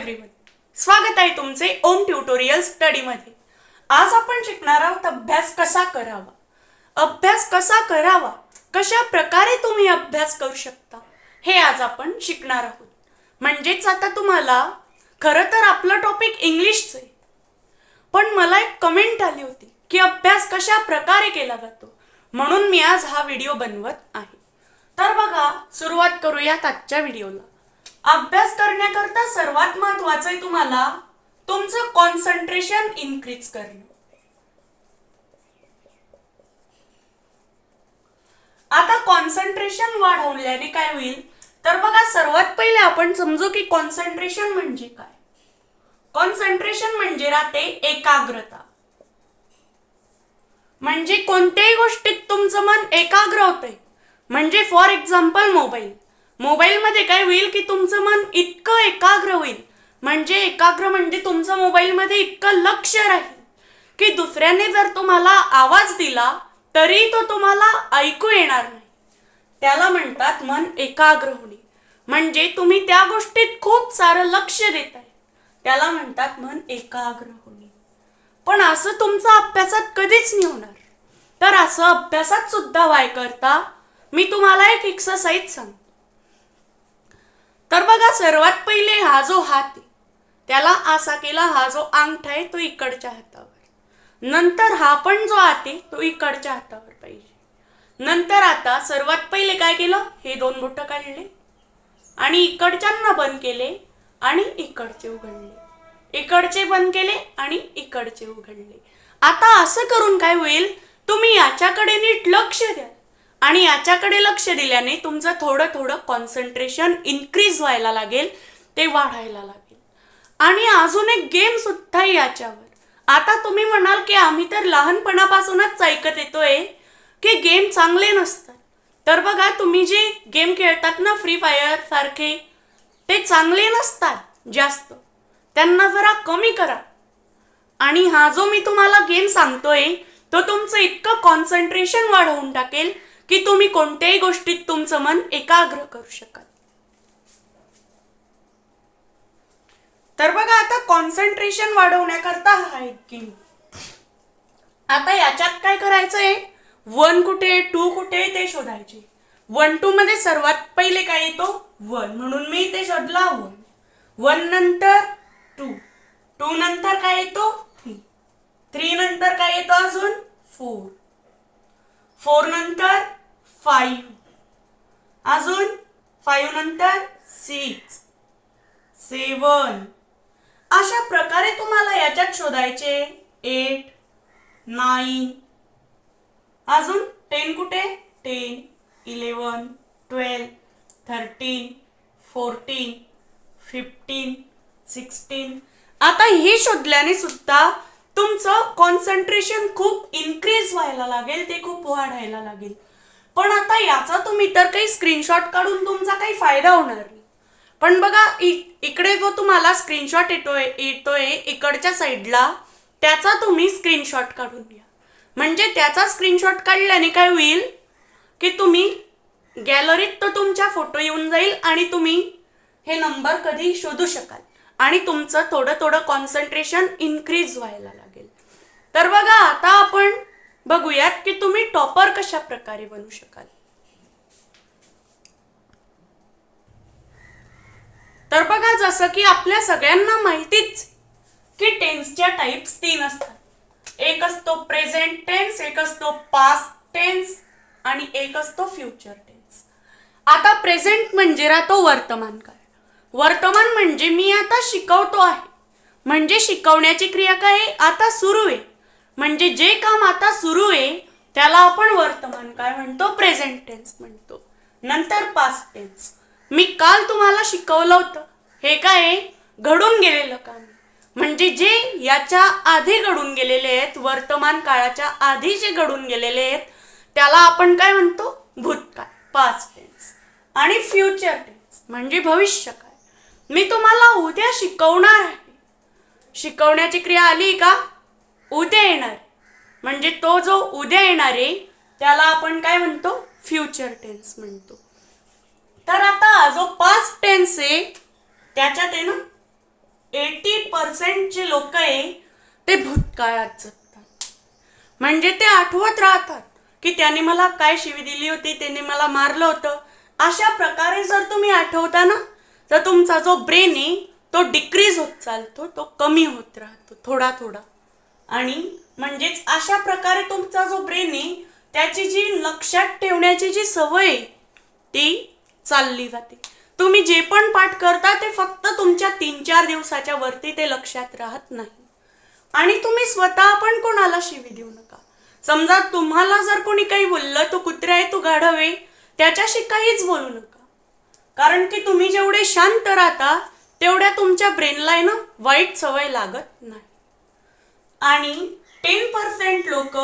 Everyone, स्वागत आहे तुमचे ओम ट्युटोरियल स्टडी मध्ये। आज आपण शिकणार आहोत अभ्यास कसा करावा। अभ्यास कसा करावा, कशा प्रकारे तुम्ही अभ्यास करू शकता हे आज आपण शिकणार आहोत। म्हणजेच आता तुम्हाला खरं तर आपलं टॉपिक इंग्लिशचं आहे, पण मला एक कमेंट आली होती की अभ्यास कशा प्रकारे केला जातो, म्हणून मी आज हा व्हिडिओ बनवत आहे। तर बघा, सुरुवात करूयात आजच्या व्हिडिओला। अभ्यास करण्याकरता सर्वात महत्त्वाचं आहे तुम्हाला तुमचं कॉन्सन्ट्रेशन इन्क्रीज करणं। आता कॉन्सन्ट्रेशन वाढवल्याने काय होईल तर बघा, सर्वात पहिले आपण समजू की कॉन्सन्ट्रेशन म्हणजे काय। कॉन्सन्ट्रेशन म्हणजे राहते एकाग्रता, म्हणजे कोणत्याही गोष्टीत तुमचं मन एकाग्र होतंय। म्हणजे फॉर एक्झाम्पल मोबाईल मध्ये काय होईल की तुमचं मन इतकं एकाग्र होईल, म्हणजे एकाग्र म्हणजे तुमचं मोबाईल मध्ये इतकं लक्ष राहील की दुसऱ्याने जर तुम्हाला आवाज दिला तरी तो तुम्हाला ऐकू येणार नाही। त्याला म्हणतात मन एकाग्र होणे, म्हणजे तुम्ही त्या गोष्टीत खूप सारं लक्ष देताय, त्याला म्हणतात मन एकाग्र होणे। पण असं तुमचं अभ्यासात कधीच नाही होणार। तर असं अभ्यासात सुद्धा व्हाय करता मी तुम्हाला एक एक्सरसाइज सांगतो। तर बघा, सर्वात पहिले हा जो हात आहे त्याला असा केला, हा जो अंगठा आहे तो इकडच्या हातावर, नंतर हा पण जो हात आहे तो इकडच्या हातावर पाहिजे। नंतर आता सर्वात पहिले काय केलं, हे दोन बोट काढले आणि इकडच्यांना बंद केले आणि इकडचे उघडले, इकडचे बंद केले आणि इकडचे उघडले। आता असं करून काय होईल, तुम्ही याच्याकडे नीट लक्ष द्या आणि याच्याकडे लक्ष दिल्याने तुमचं थोडं थोडं कॉन्सन्ट्रेशन इन्क्रीज व्हायला लागेल, ते वाढायला लागेल। आणि अजून एक गेम सुद्धा आहे याच्यावर। आता तुम्ही म्हणाल की आम्ही तर लहानपणापासूनच ऐकत येतोय की गेम चांगले नसतात। तर बघा, तुम्ही जे गेम खेळतात ना, फ्री फायर सारखे, ते चांगले नसतात जास्त, त्यांना जरा कमी करा। आणि हा जो मी तुम्हाला गेम सांगतोय तो तुमचं इतकं कॉन्सन्ट्रेशन वाढवून टाकेल की तुम्ही कोणत्याही गोष्टीत तुमचं मन एकाग्र करू शकाल। तर बघा, आता कॉन्सन्ट्रेशन वाढवण्याकरता हा एक गेम। आता याच्यात काय करायचंय, 1 कुठे 2 कुठे ते शोधायचे। 1 2 मध्ये सर्वात पहिले काय येतो 1, म्हणून मी ते शोधला 1। 1 नंतर 2, 2 नंतर काय येतो 3, 3 नंतर काय येतो अजून 4, 4 नंतर 5, अजून 5 नंतर 6, 7। अशा प्रकारे तुम्हाला याच्यात शोधायचे 8, 9, अजून 10 कुठे 10, 11, 12, 13, 14, 15, 16। आता हे शोधल्याने सुद्धा तुमचं कॉन्सन्ट्रेशन खूप इन्क्रीज व्हायला लागेल, ते खूप वाढायला लागेल। पण आता याचा तुम्ही तर काही स्क्रीनशॉट काढून तुमचा काही फायदा होणार नाही। पण बघा, इकडे जो तुम्हाला स्क्रीनशॉट येतोय इकडच्या साईडला, त्याचा तुम्ही स्क्रीनशॉट काढून घ्या। म्हणजे त्याचा स्क्रीनशॉट काढल्याने काय होईल की तुम्ही गॅलरीत तो तुमचा फोटो येऊन जाईल आणि तुम्ही हे नंबर कधी शोधू शकाल आणि तुमचं थोडं थोडं कॉन्सन्ट्रेशन इन्क्रीज व्हायला लागेल। तर बघा, आता आपण बघूयात की तुम्ही टॉपर कशा प्रकारे बनू शकाल। तर बघा, जसं की आपल्या सगळ्यांना माहितीच की टेन्सच्या टाइप्स 3 असतात। एक असतो प्रेझेंट टेन्स, एक असतो पास्ट टेन्स आणि एक असतो फ्युचर टेन्स। आता प्रेझेंट म्हणजे राहतो वर्तमान काळ। वर्तमान म्हणजे मी आता शिकवतो आहे, म्हणजे शिकवण्याची क्रिया काय आहे, आता सुरू आहे, म्हणजे जे काम आता सुरू आहे त्याला आपण वर्तमान काळ म्हणतो, प्रेझेंट टेन्स म्हणतो। नंतर पास्ट टेन्स, मी काल तुम्हाला शिकवलं होतं, हे काय घडून गेलेलं काम, म्हणजे जे याच्या आधी घडून गेलेले आहेत, वर्तमान काळाच्या आधी जे घडून गेलेले आहेत त्याला आपण काय म्हणतो, भूतकाळ, पास्ट टेन्स। आणि फ्युचर टेन्स म्हणजे भविष्यकाळ, मी तुम्हाला उद्या शिकवणार आहे, शिकवण्याची क्रिया आली का उद्या येणार, म्हणजे तो जो उद्या येणार आहे त्याला आपण काय म्हणतो, फ्युचर टेन्स म्हणतो। तर आता जो पास्ट टेन्स आहे त्याच्यात आहे ना 80% जे लोक आहे ते भूतकाळात जगतात. म्हणजे ते आठवत राहतात की त्याने मला काय शिवी दिली होती, त्याने मला मारलं होतं. अशा प्रकारे जर तुम्ही आठवता ना, तर तुमचा जो ब्रेन आहे तो डिक्रीज होत चालतो, तो कमी होत राहतो थोडा थोडा. आणि म्हणजेच अशा प्रकारे तुमचा जो ब्रेन आहे त्याची जी लक्षात ठेवण्याची जी सवय आहे ती चालली जाते. तुम्ही जे पण पाठ करता ते फक्त तुमच्या 3-4 दिवसाच्या वरती ते लक्षात राहत नाही. आणि तुम्ही स्वतः पण कोणाला शिवी देऊ नका. समजा तुम्हाला जर कोणी काही बोललं, तो कुत्रा आहे, तो गाढव आहे, त्याच्याशी काहीच बोलू नका. कारण की तुम्ही जेवढे शांत राहता तेवढ्या तुमच्या ब्रेनला आहे ना वाईट सवय लागत नाही. आणि 10% लोक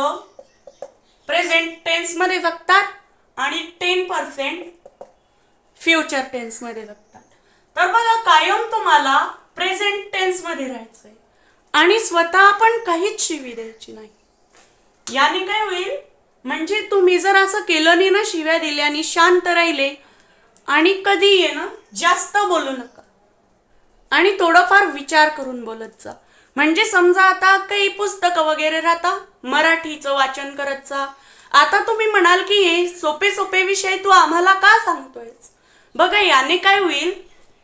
प्रेझेंट टेन्स मध्ये जगतात आणि 10% फ्युचर टेन्स मध्ये जगतात. तर बघा, कायम तुम्हाला प्रेझेंट टेन्स मध्ये राहायचंय आणि स्वतः आपण काहीच शिवी द्यायची नाही. याने काय होईल, म्हणजे तुम्ही जर असं केलं नाही ना, शिव्या दिल्याने शांत राहिले आणि कधी ये ना जास्त बोलू नका आणि थोडंफार विचार करून बोलत जा. म्हणजे समजा आता काही पुस्तकं वगैरे राहता, मराठीचं वाचन करत जा. आता तुम्ही म्हणाल की हे सोपे सोपे विषय तू आम्हाला का सांगतोयस. बघा, याने काय होईल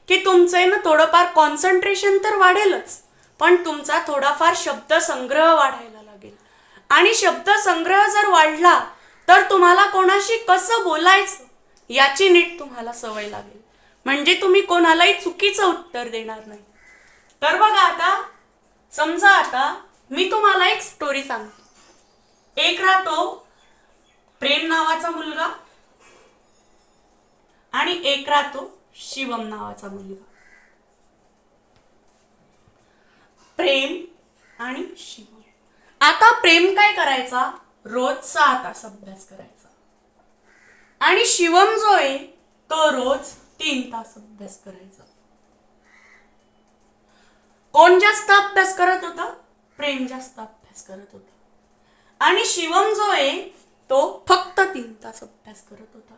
की तुमचं आहे ना थोडंफार कॉन्सन्ट्रेशन तर वाढेलच, पण तुमचा थोडाफार शब्दसंग्रह वाढायला लागेल. आणि शब्दसंग्रह जर वाढला तर तुम्हाला कोणाशी कसं बोलायचं याची नीट तुम्हाला सवय लागेल. म्हणजे तुम्ही कोणालाही चुकीचं उत्तर देणार नाही. तर बघा, आता समजा आता मी तुम्हाला एक स्टोरी सांगते. एक राहतो प्रेम नावाचा मुलगा आणि एक राहतो शिवम नावाचा मुलगा. प्रेम आणि शिवम. आता प्रेम काय करायचा, रोज 6 तास अभ्यास करायचा आणि शिवम जो आहे तो रोज 3 तास अभ्यास करायचा. कोण जास्त अभ्यास करत होता, प्रेम जास्त अभ्यास करत होता. आणि शिवम जो आहे तो फक्त 3 तास अभ्यास करत होता.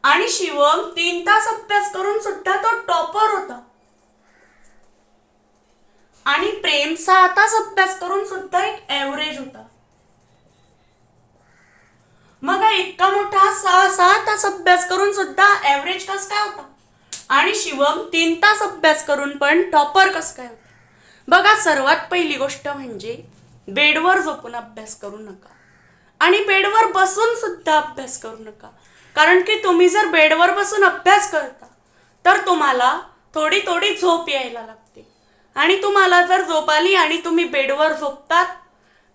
आणि शिवम 3 तास अभ्यास करून सुद्धा तो टॉपर होता. आणि प्रेम 6 तास अभ्यास करून सुद्धा एक ऍव्हरेज होता. मग इतका मोठा 6 तास अभ्यास करून सुद्धा ऍव्हरेज कस काय होता, आणि शिवम 3 तास अभ्यास करून पण टॉपर कस काय होता. बघा, सर्वात पहिली गोष्ट म्हणजे बेडवर झोपून अभ्यास करू नका आणि बेडवर बसून सुद्धा अभ्यास करू नका. कारण की तुम्ही जर बेडवर बसून अभ्यास करता तर तुम्हाला थोडी थोडी झोप यायला लागते. आणि तुम्हाला जर झोप आली आणि तुम्ही बेडवर झोपतात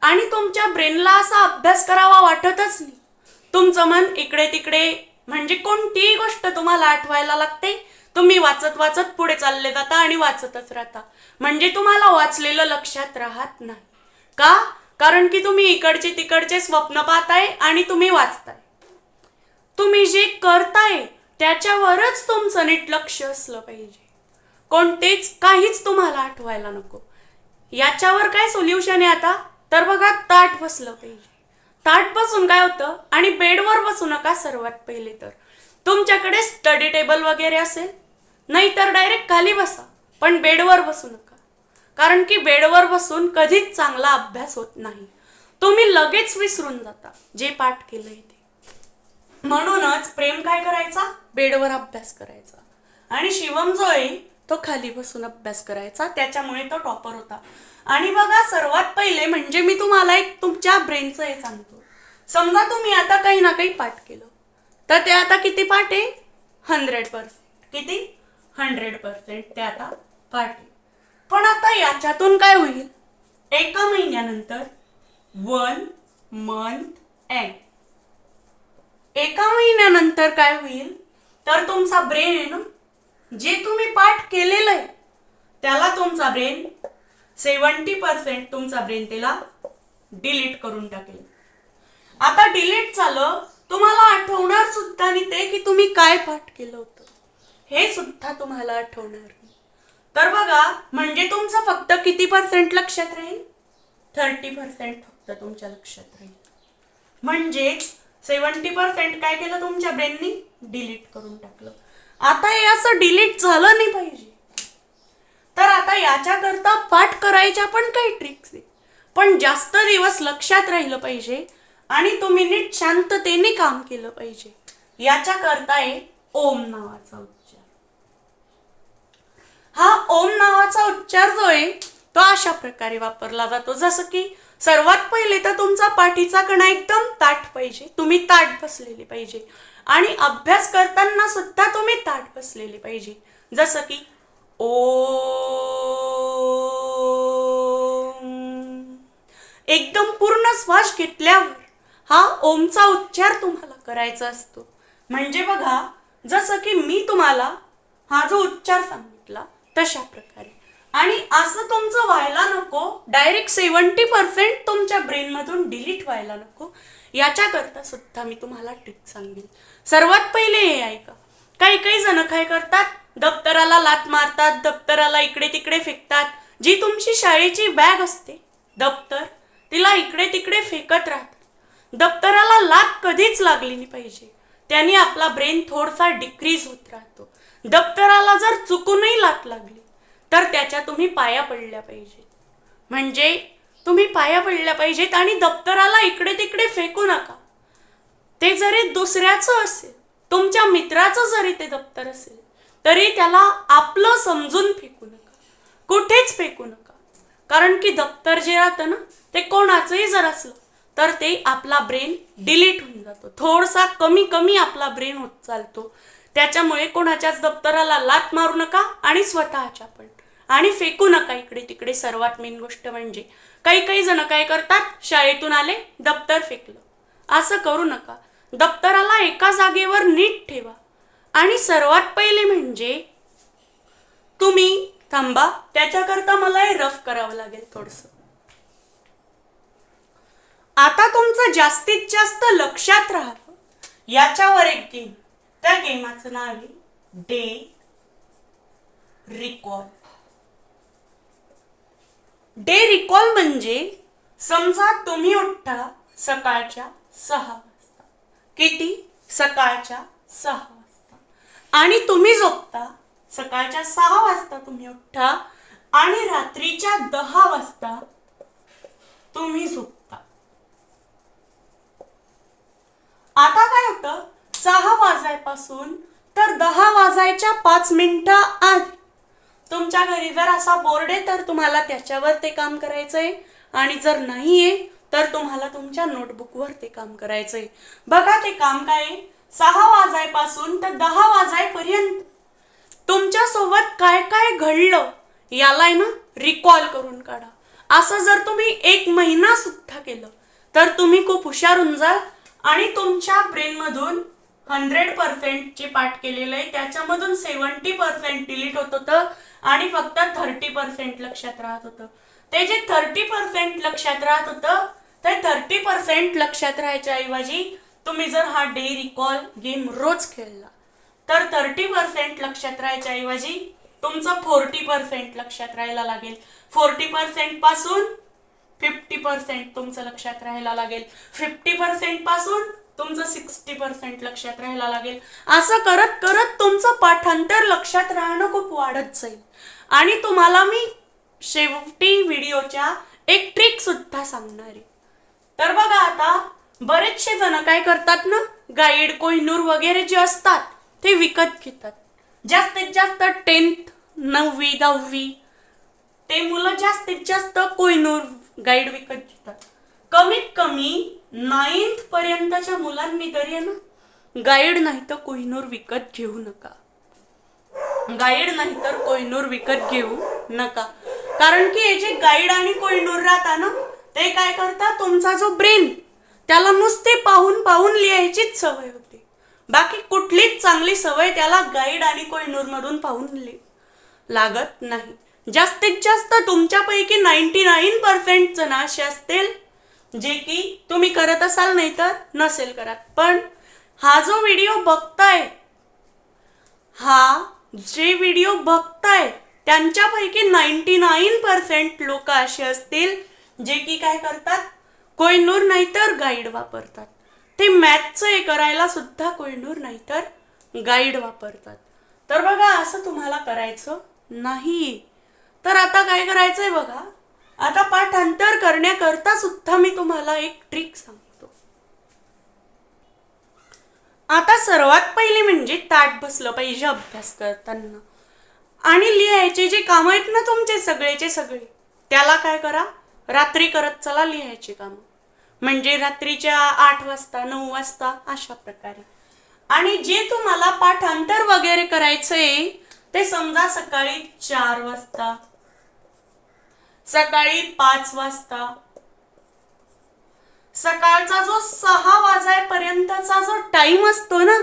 आणि तुमच्या ब्रेनला असा अभ्यास करावा वाटतच नाही, तुमचं मन इकडे तिकडे, म्हणजे कोणतीही गोष्ट तुम्हाला आठवायला लागते, तुम्ही वाचत वाचत पुढे चालले जाता आणि वाचतच राहता. म्हणजे तुम्हाला वाचलेलं लक्षात राहत नाही. का? कारण की तुम्ही इकडचे तिकडचे स्वप्न पाहताय आणि तुम्ही वाचताय. तुम्ही जे करताय त्याच्यावरच तुमचं नीट लक्ष असलं पाहिजे. कोणतेच काहीच तुम्हाला आठवायला नको. याच्यावर काय सोल्युशन आहे आता, तर बघा, ताट बसलं पाहिजे. ताट बसून काय होतं, आणि बेडवर बसू नका. सर्वात पहिले तर तुमच्याकडे स्टडी टेबल वगैरे असेल, नाही तर डायरेक्ट खाली बसा, पण बेडवर बसू नका. कारण की बेडवर बसून कधीच चांगला अभ्यास होत नाही. तुम्ही लगेच विसरून जाता जे पाठ केलंय ते. म्हणूनच प्रेम काय करायचा, बेडवर अभ्यास करायचा. आणि शिवम जो आहे तो खाली बसून अभ्यास करायचा, त्याच्यामुळे तो टॉपर होता. आणि बघा, सर्वात पहिले म्हणजे मी तुम्हाला एक तुमच्या ब्रेनचं हे सांगतो. समजा तुम्ही आता काही ना काही पाठ केलं, तर ते आता किती पाठ आहे, 100%. किती, 100% ते आता पाठ आहे. पण आता याच्यातून काय होईल, एका महिन्यानंतर 1 month end, एका महिन्यानंतर काय होईल, तर तुमचा ब्रेन आहे ना, जे तुम्ही पाठ केलेलं आहे त्याला तुमचा ब्रेन 70% तुमचा ब्रेन त्याला डिलीट करून टाकेल. आता डिलीट झालं, तुम्हाला आठवणार सुद्धा नाही ते की तुम्ही काय पाठ केलं होतं, हे सुद्धा तुम्हाला आठवणार नाही. तर बघा, म्हणजे तुमचं फक्त किती % लक्षात राहील, 30% फक्त तुमच्या लक्षात राहील. म्हणजे 70% काय केलं तुमच्या ब्रेननी, डिलीट करून टाकलं. आता हे असं डिलीट झालं नाही पाहिजे. तर आता याच्याकरता पाठ करायच्या पण काही ट्रिक्स आहे, पण जास्त दिवस लक्षात राहिलं पाहिजे आणि तुम्ही नीट शांततेने काम केलं पाहिजे, याच्याकरता आहे ओम नावाचा उच्चार. हा ओम नावाचा उच्चार जो आहे तो अशा प्रकारे वापरला जातो. जसं की सर्वात पहिले तर तुमचा पाठीचा कणा एकदम ताठ पाहिजे, तुम्ही ताठ बसलेले पाहिजे आणि अभ्यास करताना सुद्धा तुम्ही ताठ बसलेले पाहिजे. जसं की ओम, एकदम पूर्ण श्वास घेतल्यावर हा ओमचा उच्चार तुम्हाला करायचा असतो. म्हणजे बघा, जसं की मी तुम्हाला हा जो उच्चार सांगितला तशा प्रकारे. आणि असं तुमचं व्हायला नको, डायरेक्ट 70% तुमच्या ब्रेनमधून डिलीट व्हायला नको, याच्याकरता सुद्धा मी तुम्हाला ट्रिक सांगेन. सर्वात पहिले हे ऐका. काही काही जण काय करतात, दप्तराला लाथ मारतात, दप्तराला इकडे तिकडे फेकतात. जी तुमची शाळेची बॅग असते दप्तर, तिला इकडे तिकडे फेकत राहतात. दप्तराला लाथ कधीच लागली नाही पाहिजे, त्याने आपला ब्रेन थोडासा डिक्रीज होत राहतो. दप्तराला जर चुकूनही लाथ लागली तर त्याच्या तुम्ही पाया पडल्या पाहिजेत. म्हणजे तुम्ही पाया पडल्या पाहिजेत आणि दप्तराला इकडे तिकडे फेकू नका. ते जरी दुसऱ्याचं असेल, तुमच्या मित्राचं जरी ते दप्तर असेल, तरी त्याला आपलं समजून फेकू नका, कुठेच फेकू नका. कारण की दप्तर जे राहतं ना, ते कोणाचंही जर असलं तर ते आपला ब्रेन डिलीट होऊन जातो. थोडासा कमी कमी आपला ब्रेन होत चालतो. त्याच्यामुळे कोणाच्याच दप्तराला लाथ मारू नका आणि स्वतःच्या पण, आणि फेकू नका इकडे तिकडे. सर्वात मेन गोष्ट म्हणजे काही काही जण काय करतात, शाळेतून आले दप्तर फेकलं. असं करू नका. दप्तराला एका जागेवर नीट ठेवा. आणि सर्वात पहिले म्हणजे तुम्ही थांबा, त्याच्याकरता मला हे रफ करावं लागेल थोडंसं. आता तुमचं जास्तीत जास्त लक्षात राहावं याच्यावर एक गेम, त्या गेमाचं नाव आहे डे रिकॉल. डे रिकॉल म्हणजे समजा तुम्ही उठता सकाळच्या 6 वाजता. किती? सकाळच्या 6 वाजता. आणि तुम्ही झोपता सकाळच्या 6 वाजता तुम्ही उठता आणि रात्रीच्या 10 वाजता तुम्ही झोपता. आता काय होतं, 6 वाजायपासून तर 10 वाजायच्या 5 मिनिटं आधी तुमच्या घरी जर असा बोर्ड आहे तर तुम्हाला त्याच्यावर ते काम करायचंय, आणि जर नाहीये तर तुम्हाला तुमच्या नोटबुकवर ते काम करायचंय. बघा ते काम काय आहे, 6 वाजायपासून तर 10 वाजायपर्यंत तुमच्या सोबत काय काय घडलं याला आहे ना रिकॉल करून काढा. असं जर तुम्ही 1 महिना सुद्धा केलं तर तुम्ही खूप हुशार होऊन जाल आणि तुमच्या ब्रेनमधून 100% जे पाठ केलेलं आहे त्याच्यामधून 70% डिलीट होत होतं आणि फक्त 30% लक्षात राहत होतं. ते जे 30% लक्षात राहत होतं ते 30% लक्षात राहायच्या ऐवजी तुम्ही जर हा डे रिकॉल गेम रोज खेळला तर 30% लक्षात राहायच्या ऐवजी तुमचं 40% लक्षात राहायला लागेल. 40% पासून 50% तुमचं लक्षात राहायला लागेल. 50% पासून तुमचं 60% लक्षात राहायला लागेल. असं करत करत तुमचं पाठांतर लक्षात राहणं खूप वाढत जाईल. आणि तुम्हाला मी शेवटी व्हिडिओच्या एक ट्रिक सुद्धा सांगणार आहे. तर बघा, आता बरेचसे जण काय करतात ना, गाईड कोहिनूर वगैरे जे असतात ते विकत घेतात. जास्तीत जास्त 10th 9वी 10वी ते मुलं जास्तीत जास्त कोहिनूर गाईड विकत घेतात. कमीत कमी 9th पर्यंतच्या मुलांनी तरी आहे ना गाईड नाही तर कोहिनूर विकत घेऊ नका. गाईड नाही तर कोहिनूर विकत घेऊ नका. कारण की हे जे गाईड आणि कोहिनूर राहतात ना, ते काय करतात, तुमचा जो ब्रेन त्याला नुसते पाहून पाहून लिहायचीच सवय होते. बाकी कुठलीच चांगली सवय त्याला गाईड आणि कोहिनूर मधून पाहून लागत नाही. जास्तीत जास्त तुमच्यापैकी 99% जण असे असतील जे की तुम्ही करत असाल नाही तर नसेल करत. पण हा जो व्हिडिओ बघताय, जे व्हिडिओ बघताय त्यांच्यापैकी 99% लोक असे असतील जे की काय करतात, कोहिनूर नाही तर गाईड वापरतात. ते मॅथचं हे करायला सुद्धा कोहिनूर नाही तर गाईड वापरतात. तर बघा, असं तुम्हाला करायचं नाही. तर आता काय करायचंय बघा, आता पाठांतर करण्याकरता सुद्धा मी तुम्हाला एक ट्रिक सांगतो. आता सर्वात पहिले म्हणजे ताट बसलं पाहिजे अभ्यास करताना. आणि लिहायचे जे काम आहेत ना तुमचे सगळेचे सगळे, त्याला काय करा, रात्री करत चला लिहायचे काम. म्हणजे रात्रीच्या 8 वाजता 9 वाजता अशा प्रकारे. आणि जे तुम्हाला पाठांतर वगैरे करायचंय ते समजा सकाळी 4 वाजता, सकाळी 5 वाजता, सकाळचा जो 6 वाजेपर्यंतचा जो टाइम असतो ना,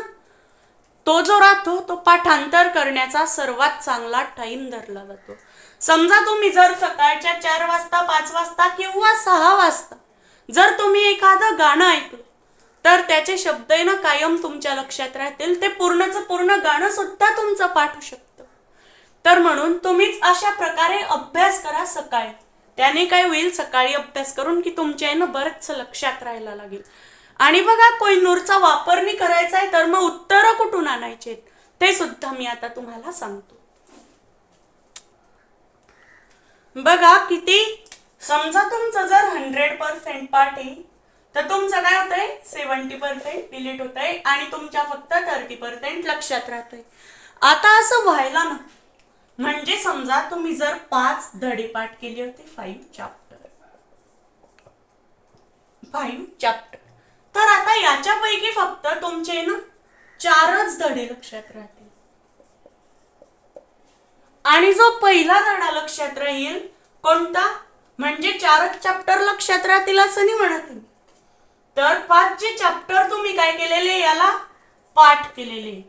तो जो राहतो तो पाठांतर करण्याचा सर्वात चांगला टाइम धरला जातो. समजा तुम्ही जर सकाळच्या 4 वाजता 5 वाजता किंवा 6 वाजता जर तुम्ही एखादं गाणं ऐकलं तर त्याचे शब्द आहे ना कायम तुमच्या लक्षात राहतील. ते पूर्णचं पूर्ण गाणं सुद्धा तुमचं पाठ होऊ शकतं. तर म्हणून तुम्हीच अशा प्रकारे अभ्यास करा सकाळी. त्याने काय होईल, सकाळी अभ्यास करून की तुमच्या आहे ना बरंच लक्षात राहायला लागेल. आणि बघा कोहिनूरचा वापर नाही करायचा आहे तर मग उत्तरं कुठून आणायचे ते सुद्धा मी आता तुम्हाला सांगतो. बघा किती, समजा तुमचं जर 100% पाठ आहे तर तुमचं काय होतंय 70% डिलीट होतंय आणि तुमच्या फक्त 30% लक्षात राहतंय. आता असं व्हायला ना, म्हणजे समजा तुम्ही जर 5 धडे पाठ केले होते, 5 चॅप्टर, तर आता याच्यापैकी फक्त तुमचे ना 4च धडे लक्षात राहतील. आणि जो पहिला धडा लक्षात राहील कोणता, म्हणजे 4च चॅप्टर लक्षात राहतील असं नाही म्हणत मी. तर 5 चॅप्टर तुम्ही काय केलेले, याला पाठ केलेले.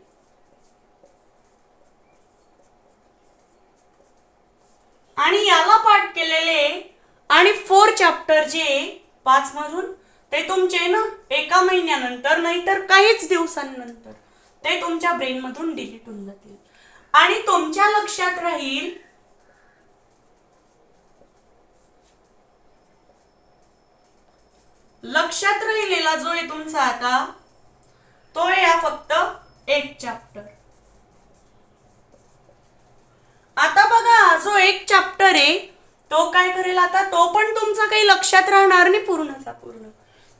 आणि याला पाठ केलेले आणि 4 चॅप्टर जे 5 मधून ते तुमचे ना एका महिन्यानंतर नाहीतर काहीच दिवसांनंतर ते तुमच्या ब्रेन मधून डिलीट होऊन जातील. आणि तुमच्या लक्षात राहील लक्षात राहिलेला जो आहे तुमचा आता तो आहे या फक्त 1 चॅप्टर. आता बघा जो 1 चॅप्टर आहे तो काय करेल, आता तो पण तुमचा काही लक्षात राहणार नाही पूर्णचा पूर्ण,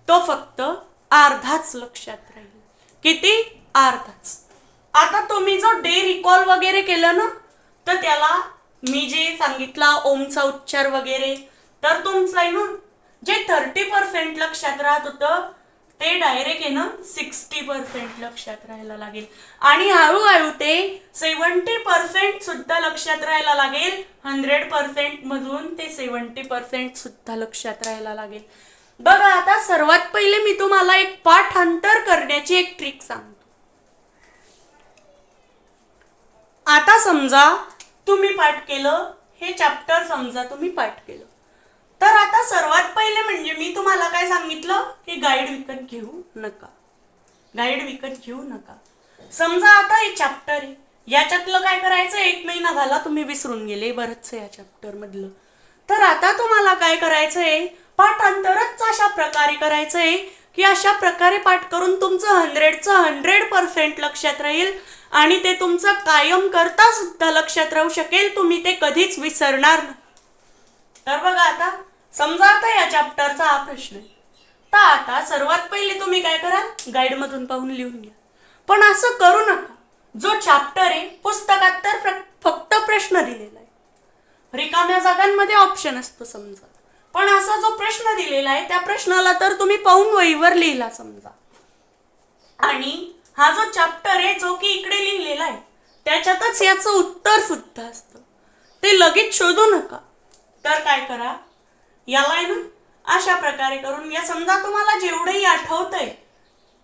तो फक्त अर्धाच लक्षात राहील. किती, अर्धाच. आता तुम्ही जो डे रिकॉल वगैरे केलं ना तर त्याला मी जे सांगितला ओमचा उच्चार वगैरे, तर तुमचं आहे ना जे 30% लक्षात राहत होतं ते डायरेक्ट आहे ना 60% लक्षात राहायला लागेल. आणि हळूहळू ते 70% सुद्धा लक्षात राहायला लागेल. 100% मधून ते 70% सुद्धा लक्षात राहायला लागेल. बघा आता सर्वात पहिले मी तुम्हाला एक पाठांतर करण्याची एक ट्रिक सांगतो. आता समजा तुम्ही पाठ केलं हे चॅप्टर, समजा तुम्ही पाठ केलं, तर आता सर्वात पहिले म्हणजे मी तुम्हाला काय सांगितलं की गाईड विकत घेऊ नका, गाईड विकत घेऊ नका. समजा आता हे चॅप्टर आहे, याच्यातलं काय करायचं, 1 महिना झाला तुम्ही विसरून गेले बरंच या चॅप्टर मधलं, तर आता तुम्हाला काय करायचंय, पाठांतरच अशा प्रकारे करायचंय की अशा प्रकारे पाठ करून तुमचं 100% लक्षात राहील आणि ते तुमचं कायम करता सुद्धा लक्षात राहू शकेल. तुम्ही ते कधीच विसरणार नाही. तर बघा आता समजा आता या चॅप्टरचा हा प्रश्न आहे, तर आता सर्वात पहिले तुम्ही काय करा, गाईड मधून पाहून लिहून घ्या. पण असं करू नका, जो चॅप्टर आहे पुस्तकात तर फक्त प्रश्न दिलेला आहे, रिकाम्या जागांमध्ये ऑप्शन असतो समजा, पण असा जो प्रश्न दिलेला आहे त्या प्रश्नाला तर तुम्ही पाहून वहीवर लिहिला समजा. आणि हा जो चॅप्टर आहे जो की इकडे लिहिलेला आहे त्याच्यातच याचं उत्तर सुद्धा असतं, ते लगेच शोधू नका. तर काय करा, याला आहे ना अशा प्रकारे करून या, समजा तुम्हाला जेवढंही आठवतंय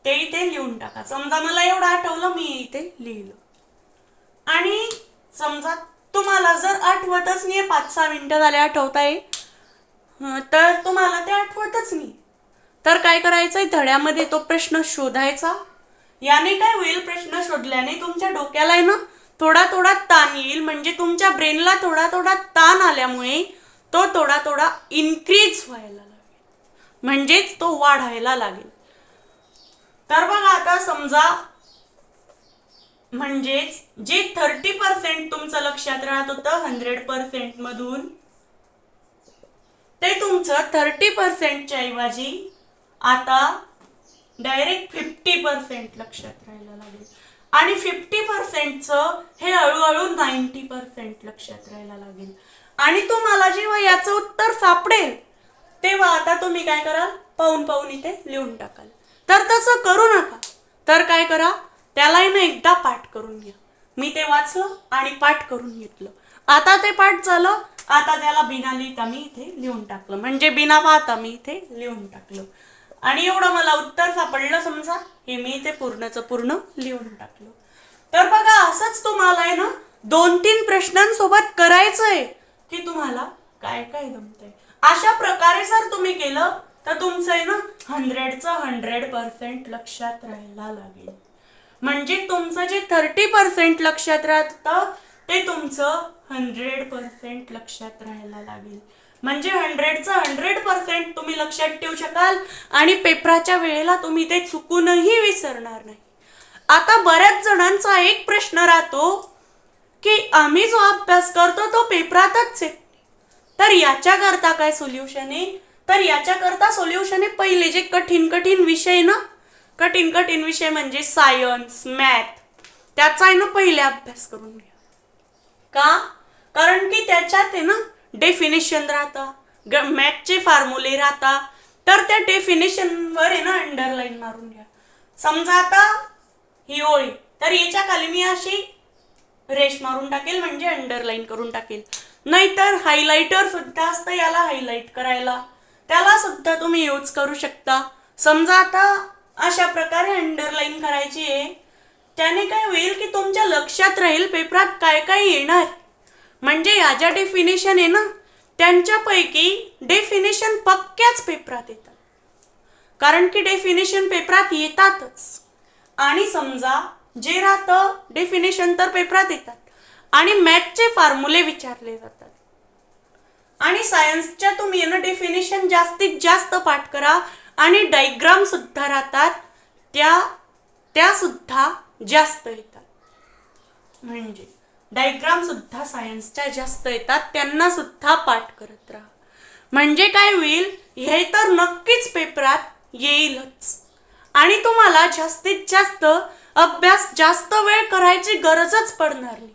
ते इथे लिहून टाका. समजा मला एवढं आठवलं, मी इथे लिहिलं. आणि समजा तुम्हाला जर आठवतच नाही, 5-6 मिनिटं झाले आठवताय, तर तुम्हाला ते आठवतच नाही, तर काय करायचंय, धड्यामध्ये तो प्रश्न शोधायचा. याने काय होईल, प्रश्न शोधल्याने तुमच्या डोक्याला आहे ना थोडा थोडा ताण येईल, म्हणजे तुमच्या ब्रेनला थोडा थोडा ताण आल्यामुळे तो थोडा थोडा इन्क्रीज व्हायला लागेल, म्हणजेच तो वाढायला लागेल. तर बघा आता समजा म्हणजेच जे 30% तुमचं लक्षात राहत होतं 100% मधून, ते तुमचं 30%च्या ऐवजी आता डायरेक्ट 50% लक्षात राहायला लागेल. आणि 50%चं हे हळूहळू 90% लक्षात राहायला लागेल. आणि तुम्हाला जेव्हा याचं उत्तर सापडेल तेव्हा आता तुम्ही काय कराल, पाहून पाहून इथे लिहून टाकाल. तर तसं करू नका. तर काय करा, त्याला ना एकदा पाठ करून घ्या. मी ते वाचलं आणि पाठ करून घेतलं. आता ते पाठ झालं. आता त्याला बिना लिहिता मी इथे लिहून टाकलं, म्हणजे बिना पाहता मी इथे लिहून टाकलं. आणि एवढं मला उत्तर सापडलं समजा, हे मी इथे पूर्णचं पूर्ण लिहून टाकलं. तर बघा, असंच तुम्हाला आहे ना 2-3 प्रश्नांसोबत करायचंय की तुम्हाला काय काय जमतंय. अशा प्रकारे जर तुम्ही केलं तर तुमचं आहे ना 100% लक्षात राहायला लागेल. म्हणजे तुमचं जे 30% लक्षात राहतं ते तुमचं 100% लक्षात राहायला लागेल. म्हणजे 100% तुम्ही लक्षात ठेवू शकाल आणि पेपराच्या वेळेला तुम्ही ते चुकूनही विसरणार नाही. आता बऱ्याच जणांचा एक प्रश्न राहतो की आम्ही जो अभ्यास करतो तो पेपरातच येत. तर याच्याकरता काय सोल्युशन आहे, तर याच्याकरता सोल्युशन आहे, पहिले जे कठीण विषय ना, कठीण विषय म्हणजे सायन्स, मॅथ, त्याचा आहे ना पहिले अभ्यास करून घ्या. का? कारण की त्याच्यात आहे ना डेफिनेशन राहता, मॅथचे फॉर्म्युले राहता. तर त्या डेफिनेशनवर आहे ना अंडरलाईन मारून घ्या. समजा आता ही ओळी, तर याच्या खाली मी अशी रेष मारून टाकेल, म्हणजे अंडरलाईन करून टाकेल. नाहीतर हायलाइटर सुद्धा असतं याला हायलाइट करायला, त्याला सुद्धा तुम्ही यूज करू शकता. समजा आता अशा प्रकारे अंडरलाईन करायची आहे. त्याने काय होईल की तुमच्या लक्षात राहील पेपरात काय काय येणार. म्हणजे या ज्या डेफिनेशन आहे ना, त्यांच्यापैकी डेफिनेशन पक्क्याच पेपरात येतात. कारण की डेफिनेशन पेपरात येतातच. आणि समजा जे राहतं डेफिनेशन तर पेपरात येतात, आणि मॅथचे फॉर्म्युले विचारले जातात. आणि सायन्सच्या तुम्ही ना डेफिनेशन जास्तीत जास्त पाठ करा. आणि डायग्राम सुद्धा राहतात, त्या सुद्धा जास्त येतात. म्हणजे डायग्राम सुद्धा सायन्सच्या जास्त येतात, त्यांना सुद्धा पाठ करत राहा. म्हणजे काय होईल, हे तर नक्कीच पेपरात येईलच. आणि तुम्हाला जास्तीत जास्त अभ्यास जास्त वेळ करायची गरजच पडणार नाही.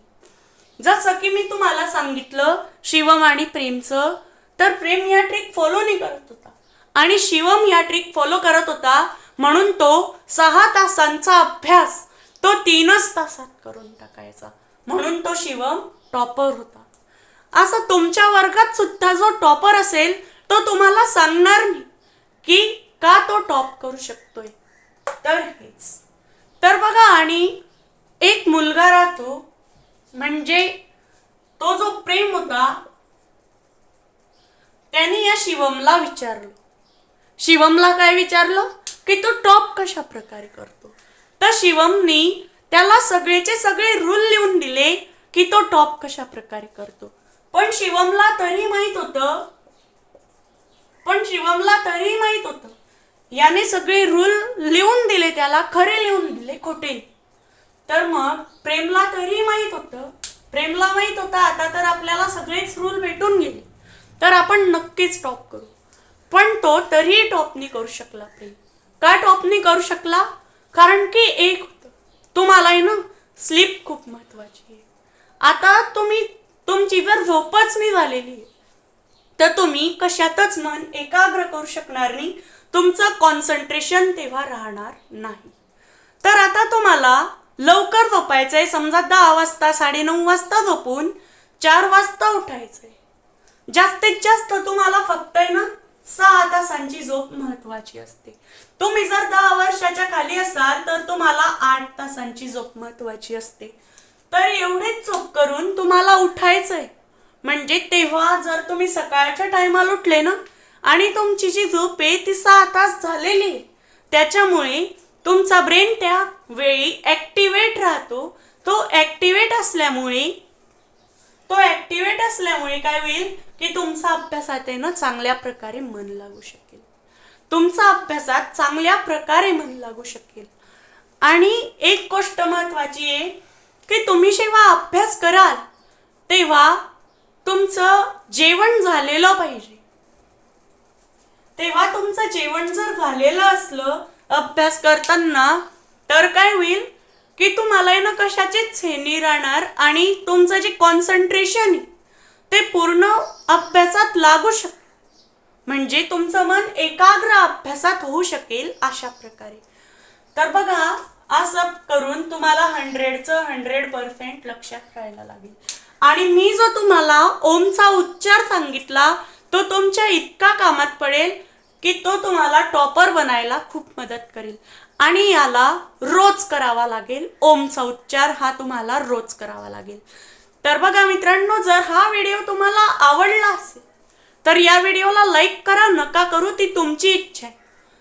जसं की मी तुम्हाला सांगितलं शिवम आणि प्रेमचं, तर प्रेम या ट्रिक फॉलो नाही करत होता आणि शिवम या ट्रिक फॉलो करत होता, म्हणून तो 6 तासांचा अभ्यास तो 3च तासात करून टाकायचा. म्हणून तो शिवम टॉपर होता. असं तुमच्या वर्गात सुद्धा जो टॉपर असेल तो तुम्हाला सांगणार नाही की का तो टॉप करू शकतोय. तर हेच. तर बघा, आणि एक मुलगा राहतो, म्हणजे तो जो प्रेम होता त्याने या शिवमला विचारलं. शिवमला काय विचारलं की तू टॉप कशा प्रकारे करतो. तर शिवमनी त्याला सगळेचे सगळे रूल लिहून दिले की तो टॉप कशा प्रकारे करतो. पण शिवमला तरी माहित होतं याने सगळे रूल लिहून दिले, त्याला खरे लिहून दिले, खोटे. तर मग प्रेमला माहित होतं आता तर आपल्याला सगळेच रूल भेटून गेले, तर आपण नक्कीच टॉप करू. पण तो तरीही टॉप नाही करू शकला. प्रेम का टॉप नाही करू शकला? कारण की एक होतं, तुम्हाला आहे ना स्लीप खूप महत्वाची आहे. आता तुमची जर झोपच नाही झालेली तर तुम्ही कशातच मन एकाग्र करू शकणार नाही, तुमचं कॉन्सन्ट्रेशन तेव्हा राहणार नाही. तर आता तुम्हाला लवकर झोपायचंय. समजा 10 वाजता 9:30 वाजता झोपून 4 वाजता उठायचंय. जास्तीत जास्त तुम्हाला फक्त आहे ना 6 तासांची झोप महत्वाची असते. तुम्ही जर 10 वर्षाच्या खाली असाल तर तुम्हाला 8 तासांची झोप महत्वाची असते. तर एवढेच झोप करून तुम्हाला उठायचंय. म्हणजे तेव्हा जर तुम्ही सकाळच्या टायमाला उठले ना आणि तुमची जी झोप आहे ती 6 तास झालेली आहे, त्याच्यामुळे तुमचा ब्रेन त्या वेळी ऍक्टिव्हेट राहतो. तो ऍक्टिव्हेट असल्यामुळे काय होईल की तुमचा अभ्यासात आहे ना चांगल्या प्रकारे मन लागू शकेल. आणि एक गोष्ट महत्वाची आहे की तुम्ही जेव्हा अभ्यास कराल तेव्हा तुमचं जेवण झालेलं पाहिजे. तेव्हा तुमचं जेवण जर झालेलं असलं अभ्यास करताना तर काय होईल की तुम्हाला ना कशाचीच हे नाही राहणार आणि तुमचं जे कॉन्सन्ट्रेशन ते पूर्ण अभ्यासात लागू शकेल. म्हणजे तुमचं मन एकाग्र अभ्यासात होऊ शकेल अशा प्रकारे. तर बघा असं करून तुम्हाला 100चं 100% लक्षात राहायला लागेल. आणि मी जो तुम्हाला ओमचा उच्चार सांगितला तो तुमच्या इतका कामात पडेल की तो तुम्हाला टॉपर बनायला खूप मदत करेल. आणि याला रोज करावा लागेल. ओमचा उच्चार हा तुम्हाला रोज करावा लागेल. तर बघा मित्रांनो, जर हा व्हिडिओ तुम्हाला आवडला असेल तर या व्हिडिओला लाईक करा, नका करू ती तुमची इच्छा आहे.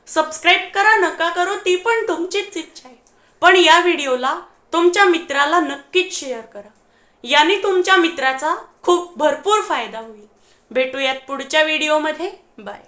सबस्क्राईब करा, नका करू ती पण तुमचीच इच्छा आहे. पण या व्हिडिओला तुमच्या मित्राला नक्कीच शेअर करा. याने तुमच्या मित्राचा खूप भरपूर फायदा होईल. भेटूयात पुढच्या व्हिडिओमध्ये. बाय.